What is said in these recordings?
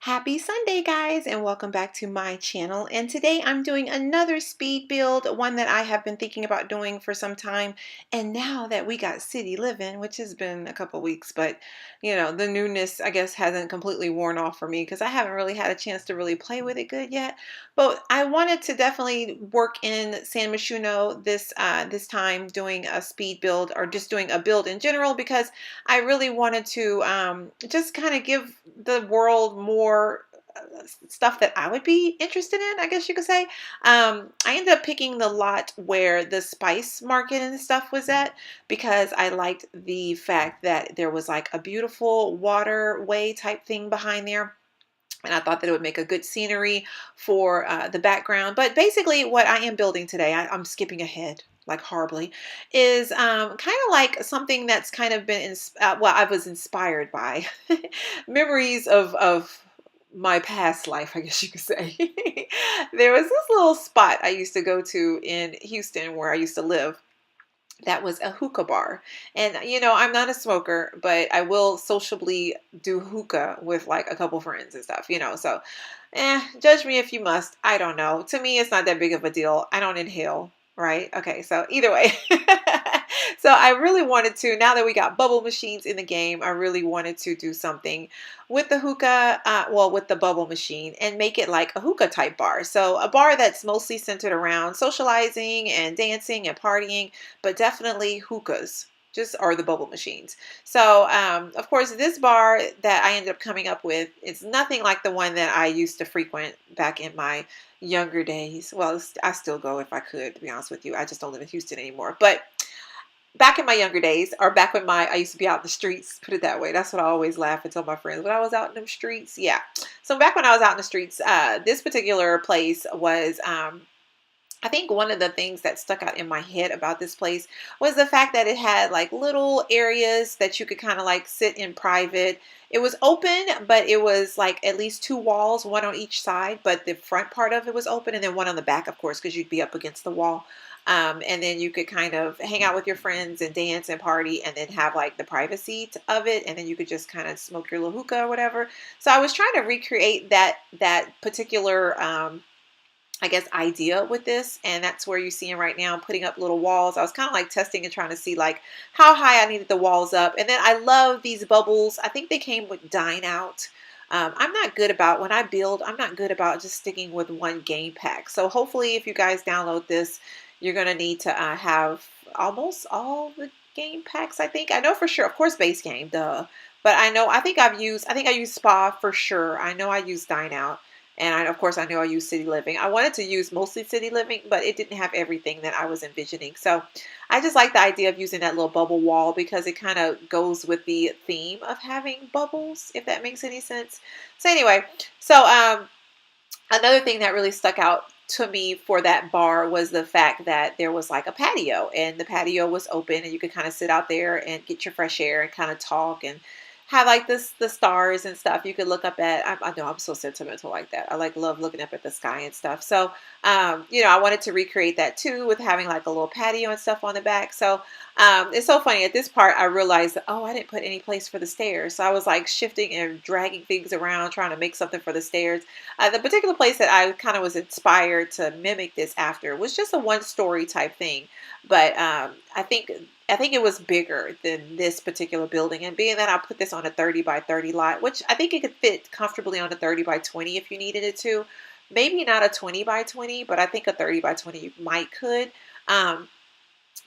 Happy Sunday, guys, and welcome back to my channel. And today I'm doing another speed build, one that I have been thinking about doing for some time. And now that we got city living, which has been a couple weeks, but the newness, I guess, hasn't completely worn off for me because I haven't really had a chance to really play with it good yet. But I wanted to definitely work in San Myshuno this time, doing a speed build or just doing a build in general because I really wanted to just kind of give the world more stuff that I would be interested in, I guess you could say. I ended up picking the lot where the spice market and stuff was at because I liked the fact that there was like a beautiful waterway type thing behind there. And I thought that it would make a good scenery for the background. But basically what I am building today, I'm skipping ahead like horribly, is kind of like something that's kind of been, I was inspired by memories of my past life, I guess you could say. There was this little spot I used to go to in Houston where I used to live that was a hookah bar. And I'm not a smoker, but I will sociably do hookah with like a couple friends and stuff, so judge me if you must. I don't know. To me, it's not that big of a deal. I don't inhale, right? Okay, so either way. So I really wanted to, now that we got bubble machines in the game, I really wanted to do something with the hookah, with the bubble machine and make it like a hookah type bar. So a bar that's mostly centered around socializing and dancing and partying, but definitely hookahs just are the bubble machines. So of course this bar that I ended up coming up with is nothing like the one that I used to frequent back in my younger days. Well, I still go if I could, to be honest with you. I just don't live in Houston anymore. But back in my younger days, or back when I used to be out in the streets, put it that way. That's what I always laugh and tell my friends. When I was out in them streets, yeah. So back when I was out in the streets, this particular place was, I think one of the things that stuck out in my head about this place was the fact that it had like little areas that you could kind of like sit in private. It was open, but it was like at least two walls, one on each side, but the front part of it was open and then one on the back, of course, because you'd be up against the wall. And then you could kind of hang out with your friends and dance and party and then have like the privacy of it. And then you could just kind of smoke your little hookah or whatever. So I was trying to recreate that particular I guess idea with this, and that's where you see him right now putting up little walls. I was kind of like testing and trying to see like how high I needed the walls up. And then I love these bubbles. I think they came with Dine Out. I'm not good about, when I build, I'm not good about just sticking with one game pack. So hopefully if you guys download this, you're going to need to have almost all the game packs, I think. I know for sure, of course, base game, duh. But I think I use Spa for sure. I know I use Dine Out. And of course, I know I use City Living. I wanted to use mostly City Living, but it didn't have everything that I was envisioning. So I just like the idea of using that little bubble wall because it kind of goes with the theme of having bubbles, if that makes any sense. So anyway, so another thing that really stuck out to me for that bar was the fact that there was like a patio and the patio was open and you could kind of sit out there and get your fresh air and kind of talk and have like the stars and stuff you could look up at. I know I'm so sentimental like that. I like love looking up at the sky and stuff. So, I wanted to recreate that too with having like a little patio and stuff on the back. So it's so funny. At this part, I realized that, oh, I didn't put any place for the stairs. So I was like shifting and dragging things around, trying to make something for the stairs. The particular place that I kind of was inspired to mimic this after was just a one-story type thing. But I think it was bigger than this particular building. And being that I put this on a 30 by 30 lot, which I think it could fit comfortably on a 30 by 20 if you needed it to. Maybe not a 20 by 20, but I think a 30 by 20 you might could.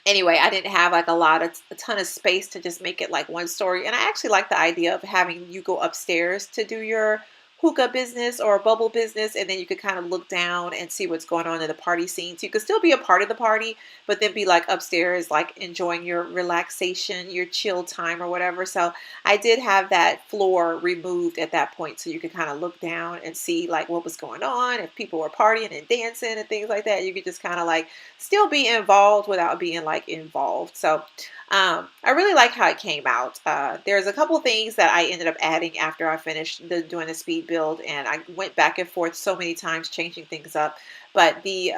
Anyway, I didn't have like a ton of space to just make it like one story. And I actually like the idea of having you go upstairs to do your hookah business or bubble business, and then you could kind of look down and see what's going on in the party scene. So you could still be a part of the party, but then be like upstairs, like enjoying your relaxation, your chill time or whatever. So I did have that floor removed at that point so you could kind of look down and see like what was going on. If people were partying and dancing and things like that, you could just kind of like still be involved without being like involved. So I really like how it came out. There's a couple things that I ended up adding after I finished doing the speed build, and I went back and forth so many times changing things up. But the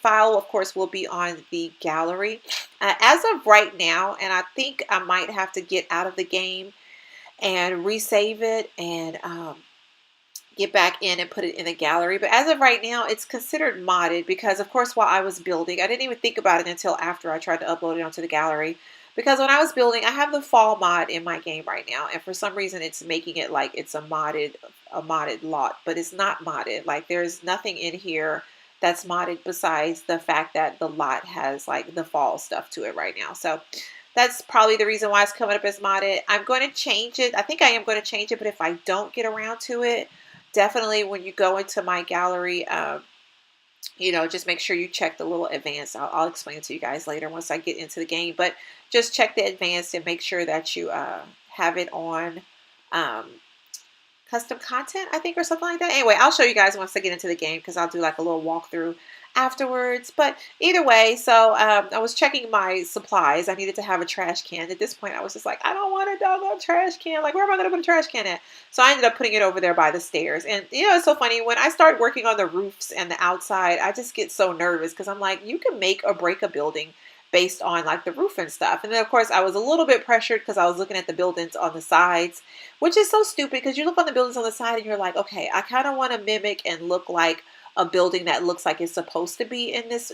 file, of course, will be on the gallery. As of right now, and I think I might have to get out of the game and resave it and get back in and put it in the gallery. But as of right now, it's considered modded because, of course, while I was building, I didn't even think about it until after I tried to upload it onto the gallery. Because when I was building, I have the fall mod in my game right now, and for some reason, it's making it like it's a modded lot, but it's not modded. Like there's nothing in here that's modded besides the fact that the lot has like the fall stuff to it right now. So that's probably the reason why it's coming up as modded. I'm going to change it. I think I am going to change it, but if I don't get around to it, definitely when you go into my gallery, just make sure you check the little advanced. I'll explain it to you guys later once I get into the game, but just check the advanced and make sure that you have it on um, custom content, I think, or something like that. Anyway, I'll show you guys once I get into the game because I'll do like a little walkthrough afterwards. But either way, so I was checking my supplies. I needed to have a trash can. At this point, I was just like, I don't want a doggone trash can. Like, where am I going to put a trash can at? So I ended up putting it over there by the stairs. And, it's so funny. When I start working on the roofs and the outside, I just get so nervous because I'm like, you can make or break a building based on like the roof and stuff. And then of course I was a little bit pressured because I was looking at the buildings on the sides, which is so stupid because you look on the buildings on the side and you're like, okay, I kind of want to mimic and look like a building that looks like it's supposed to be in this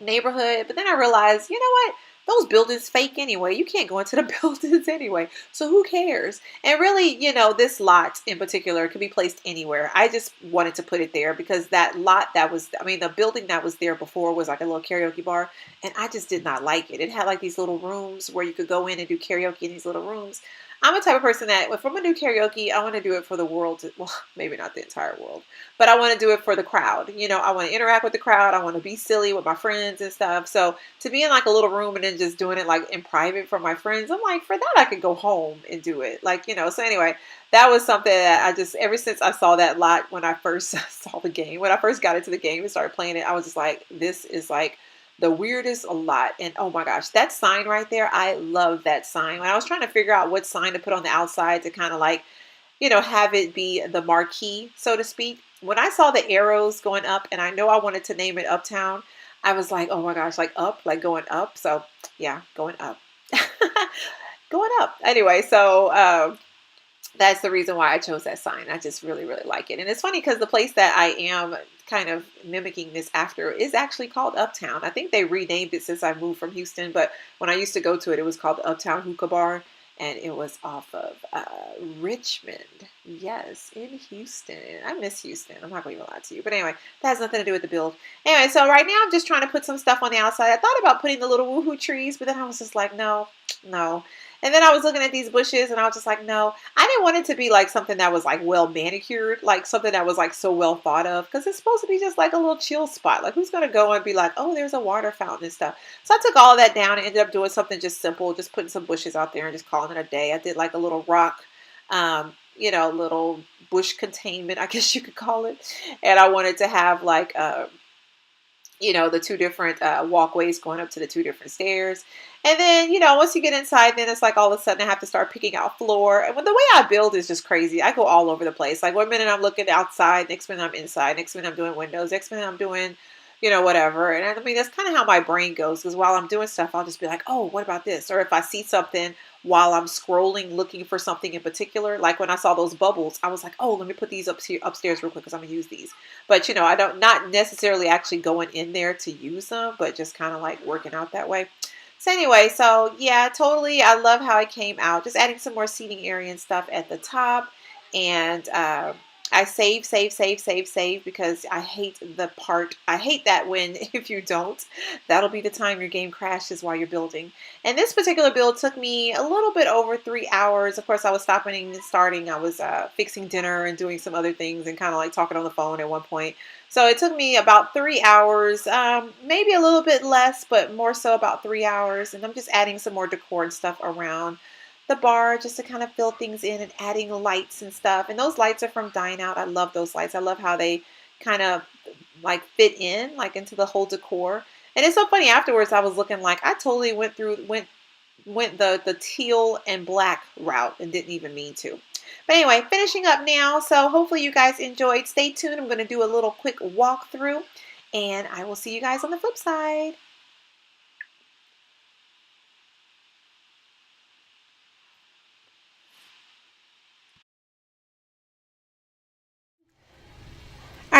neighborhood. But then I realized, you know what? Those buildings fake anyway. You can't go into the buildings anyway. So who cares? And really, this lot in particular can be placed anywhere. I just wanted to put it there because that lot the building that was there before was like a little karaoke bar. And I just did not like it. It had like these little rooms where you could go in and do karaoke in these little rooms. I'm a type of person that if I'm going to do karaoke, I want to do it for the world. Well, maybe not the entire world, but I want to do it for the crowd. I want to interact with the crowd. I want to be silly with my friends and stuff. So to be in like a little room and then just doing it like in private for my friends, I'm like, for that, I could go home and do it. So anyway, that was something that I just, ever since I saw that lot when I first saw the game, when I first got into the game and started playing it, I was just like, this is like the weirdest lot. And oh my gosh, that sign right there, I love that sign. When I was trying to figure out what sign to put on the outside to kind of like, have it be the marquee, so to speak. When I saw the arrows going up and I know I wanted to name it Uptown, I was like, oh my gosh, like up, like going up. So yeah, going up. Going up. Anyway, so that's the reason why I chose that sign. I just really, really like it. And it's funny because the place that I am kind of mimicking this after is actually called Uptown. I think they renamed it since I moved from Houston, but when I used to go to it, it was called the Uptown Hookah Bar, and it was off of Richmond. Yes, in Houston. I miss Houston. I'm not going to even lie to you. But anyway, that has nothing to do with the build. Anyway, so right now I'm just trying to put some stuff on the outside. I thought about putting the little woohoo trees, but then I was just like, no, no. And then I was looking at these bushes and I was just like, no, I didn't want it to be like something that was like well manicured, like something that was like so well thought of, because it's supposed to be just like a little chill spot. Like who's going to go and be like, oh, there's a water fountain and stuff. So I took all of that down and ended up doing something just simple, just putting some bushes out there and just calling it a day. I did like a little rock, little bush containment, I guess you could call it. And I wanted to have like, the two different walkways going up to the two different stairs. And then, once you get inside, then it's like all of a sudden I have to start picking out floor. And when the way I build is just crazy. I go all over the place. Like one minute I'm looking outside, next minute I'm inside, next minute I'm doing windows, next minute I'm doing, whatever. And I mean, that's kind of how my brain goes because while I'm doing stuff, I'll just be like, oh, what about this? Or if I see something while I'm scrolling looking for something in particular, like when I saw those bubbles, I was like, oh, let me put these upstairs real quick because I'm going to use these. But, I don't, not necessarily actually going in there to use them, but just kind of like working out that way. So anyway, so yeah, totally. I love how it came out. Just adding some more seating area and stuff at the top. And I save because I hate that when if you don't, that'll be the time your game crashes while you're building. And this particular build took me a little bit over 3 hours. Of course, I was stopping and starting. I was fixing dinner and doing some other things and kind of like talking on the phone at one point. So it took me about 3 hours, maybe a little bit less, but more so about 3 hours. And I'm just adding some more decor and stuff around the bar just to kind of fill things in and adding lights and stuff. And those lights are from Dine Out. I love those lights. I love how they kind of like fit in like into the whole decor. And it's so funny afterwards I was looking like I totally went the teal and black route and didn't even mean to. But anyway, finishing up now. So hopefully you guys enjoyed. Stay tuned. I'm going to do a little quick walkthrough and I will see you guys on the flip side.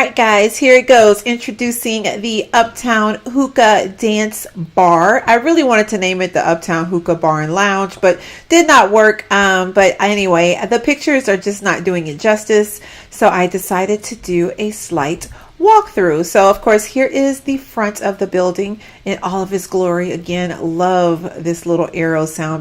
right, guys, here it goes. Introducing the Uptown Hookah Dance Bar. I really wanted to name it the Uptown Hookah Bar and Lounge, but did not work. But anyway, the pictures are just not doing it justice. So I decided to do a slight walkthrough. So of course, here is the front of the building in all of its glory. Again, love this little arrow sign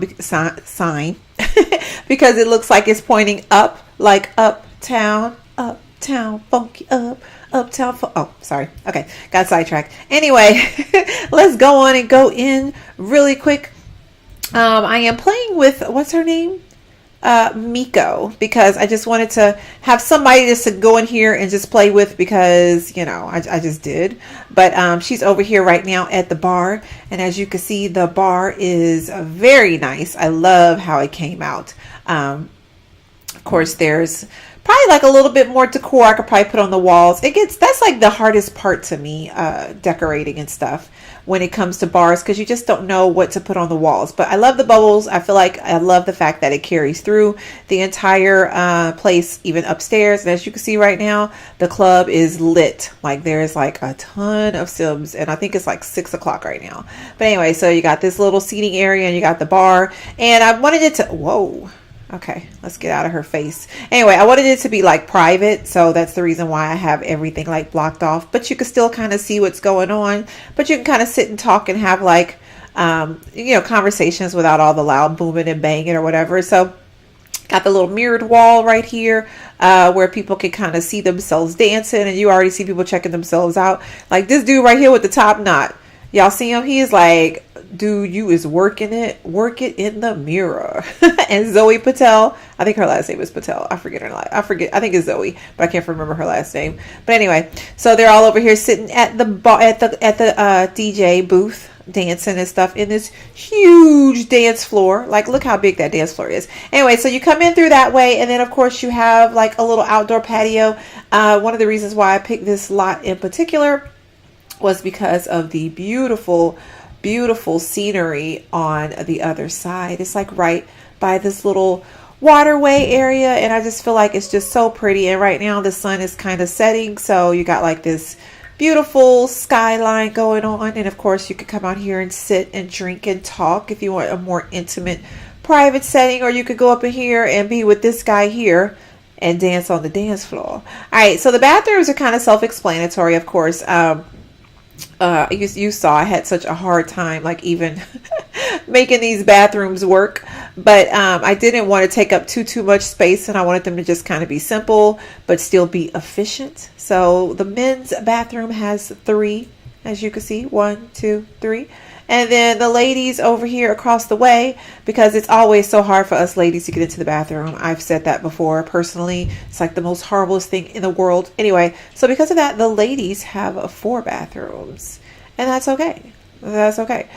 because it looks like it's pointing up, like uptown, uptown, funky up, uptown. Oh, sorry. Okay, got sidetracked. Anyway, let's go on and go in really quick. I am playing with, what's her name? Miko, because I just wanted to have somebody just to go in here and just play with, because you know I just did. But she's over here right now at the bar, and as you can see, the bar is very nice. I love how it came out. Of course, there's probably like a little bit more decor I could probably put on the walls. That's like the hardest part to me, decorating and stuff when it comes to bars, because you just don't know what to put on the walls. But I love the bubbles. I feel like I love the fact that it carries through the entire place, even upstairs. And as you can see right now, the club is lit. Like there's like a ton of Sims, and I think it's like 6 o'clock right now. But anyway, so you got this little seating area and you got the bar, and I wanted it to, whoa. Okay, let's get out of her face. Anyway, I wanted it to be like private, so that's the reason why I have everything like blocked off. But you can still kind of see what's going on. But you can kind of sit and talk and have like, conversations without all the loud booming and banging or whatever. So got the little mirrored wall right here where people can kind of see themselves dancing, and you already see people checking themselves out. Like this dude right here with the top knot. Y'all see him? He is like, dude, you is working it. Work it in the mirror. And Zoe Patel, I think her last name is Patel. I forget her last. I think it's Zoe, but I can't remember her last name. But anyway, so they're all over here sitting at the bar, at the DJ booth, dancing and stuff in this huge dance floor. Like, look how big that dance floor is. Anyway, so you come in through that way, and then of course you have like a little outdoor patio. One of the reasons why I picked this lot in particular was because of the beautiful scenery on the other side. It's like right by this little waterway area, and I just feel like it's just so pretty. And right now the sun is kind of setting, so you got like this beautiful skyline going on. And of course you could come out here and sit and drink and talk if you want a more intimate private setting, or you could go up in here and be with this guy here and dance on the dance floor. All right, so the bathrooms are kind of self-explanatory, of course. You saw I had such a hard time like even making these bathrooms work, but I didn't want to take up too much space, and I wanted them to just kind of be simple but still be efficient. So the men's bathroom has 3, as you can see, 1, 2, 3. And then the ladies over here across the way, because it's always so hard for us ladies to get into the bathroom. I've said that before. Personally, it's like the most horriblest thing in the world. Anyway, so because of that, the ladies have 4 bathrooms, and that's okay. That's okay.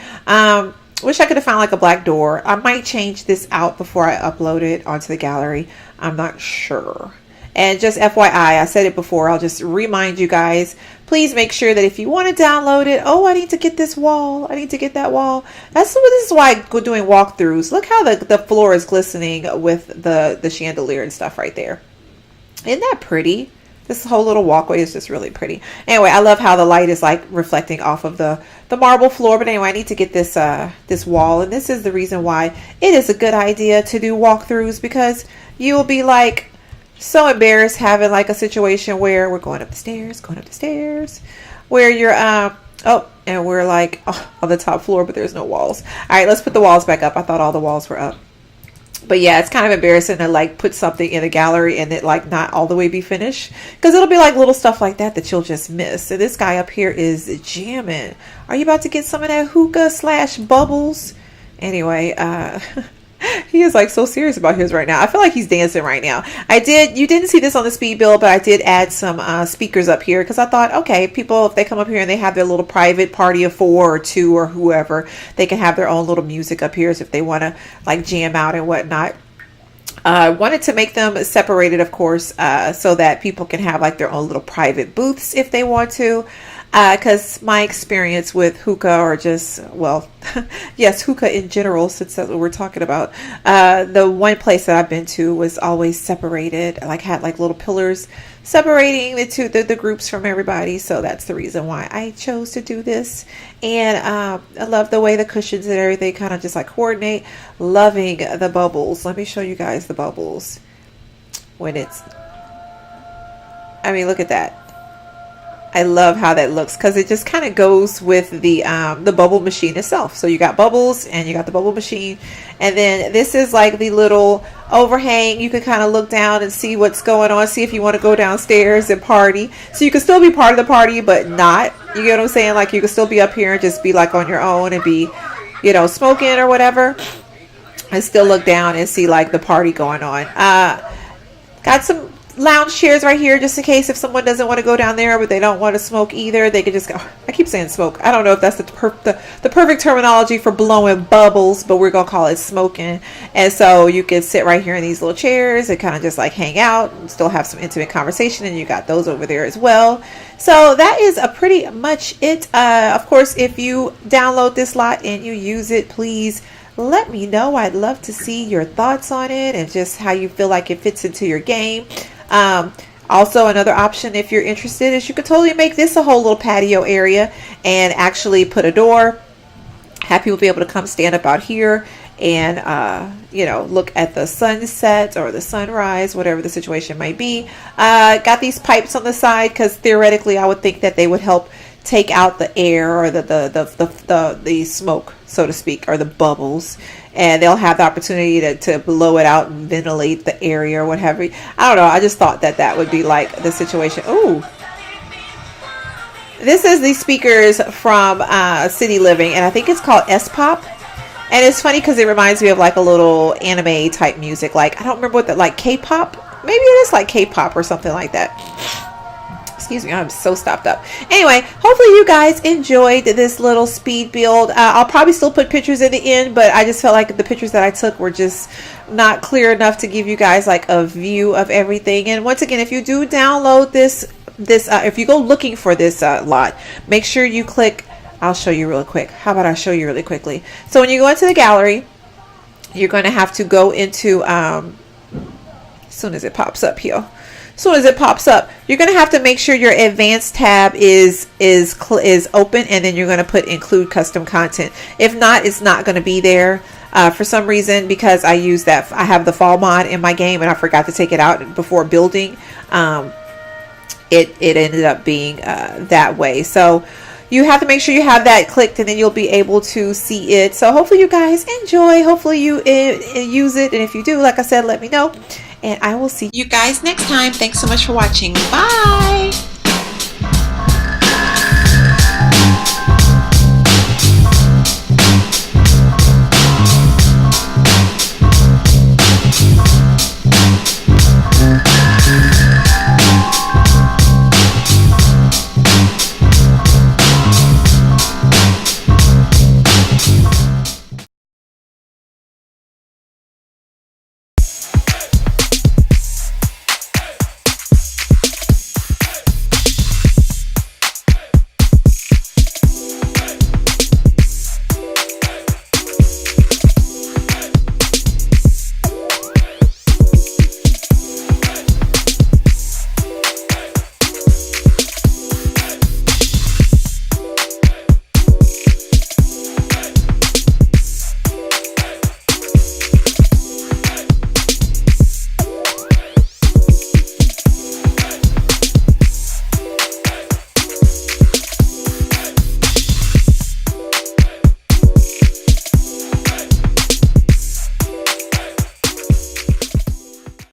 Wish I could have found like a black door. I might change this out before I upload it onto the gallery. I'm not sure. And just FYI, I said it before, I'll just remind you guys, please make sure that if you want to download it, I need to get this wall. I need to get that wall. This is why I go doing walkthroughs. Look how the floor is glistening with the chandelier and stuff right there. Isn't that pretty? This whole little walkway is just really pretty. Anyway, I love how the light is like reflecting off of the marble floor. But anyway, I need to get this this wall. And this is the reason why it is a good idea to do walkthroughs, because you will be like so embarrassed having like a situation where we're going up the stairs, where you're and we're like on the top floor, but there's no walls. All right, let's put the walls back up. I thought all the walls were up. But yeah, it's kind of embarrassing to like put something in a gallery and it like not all the way be finished, because it'll be like little stuff like that you'll just miss. And this guy up here is jamming. Are you about to get some of that hookah / bubbles? Anyway, he is like so serious about his right now. I feel like he's dancing right now. You didn't see this on the speed build, but I did add some speakers up here, because I thought, okay, people, if they come up here and they have their little private party of 4 or 2 or whoever, they can have their own little music up here, so if they want to like jam out and whatnot. I wanted to make them separated, of course, so that people can have like their own little private booths if they want to. because my experience with hookah, or just, well, yes, hookah in general, since that's what we're talking about, the one place that I've been to was always separated, like had like little pillars separating the groups from everybody. So that's the reason why I chose to do this. And I love the way the cushions and everything kind of just like coordinate. Loving the bubbles. Let me show you guys the bubbles when it's, I mean, look at that. I love how that looks because it just kind of goes with the bubble machine itself. So you got bubbles and you got the bubble machine, and then this is like the little overhang. You can kind of look down and see what's going on, see if you want to go downstairs and party. So you can still be part of the party, but not. You get what I'm saying? Like you can still be up here and just be like on your own and be, you know, smoking or whatever, and still look down and see like the party going on. Got some lounge chairs right here just in case if someone doesn't want to go down there but they don't want to smoke either, they can just go. I keep saying smoke. I don't know if that's the perfect terminology for blowing bubbles, but we're gonna call it smoking. And so you can sit right here in these little chairs and kind of just like hang out and still have some intimate conversation, and you got those over there as well. So that is a pretty much it. Of course, if you download this lot and you use it, please let me know. I'd love to see your thoughts on it and just how you feel like it fits into your game. Also, another option, if you're interested, is you could totally make this a whole little patio area and actually put a door. Have people be able to come stand up out here and you know, look at the sunset or the sunrise, whatever the situation might be. Got these pipes on the side because theoretically I would think that they would help take out the air or the smoke, so to speak, or the bubbles, and they'll have the opportunity to blow it out and ventilate the area or whatever. I don't know. I just thought that that would be like the situation. Ooh. This is the speakers from City Living, and I think it's called S-Pop. And it's funny because it reminds me of like a little anime type music. Like, I don't remember what that, like K-pop? Maybe it is like K-pop or something like that. Excuse me, I'm so stopped up. Anyway, hopefully you guys enjoyed this little speed build. I'll probably still put pictures in the end, but I just felt like the pictures that I took were just not clear enough to give you guys like a view of everything. And once again, if you do download this, if you go looking for this lot, make sure you click, I'll show you real quick. How about I show you really quickly? So when you go into the gallery, you're going to have to go into, as soon as it pops up here. As soon as it pops up, you're going to have to make sure your advanced tab is open, and then you're going to put include custom content. If not, it's not going to be there for some reason, because I use that. I have the fall mod in my game and I forgot to take it out before building. It ended up being that way. So you have to make sure you have that clicked, and then you'll be able to see it. So hopefully you guys enjoy. Hopefully you use it. And if you do, like I said, let me know. And I will see you guys next time. Thanks so much for watching. Bye.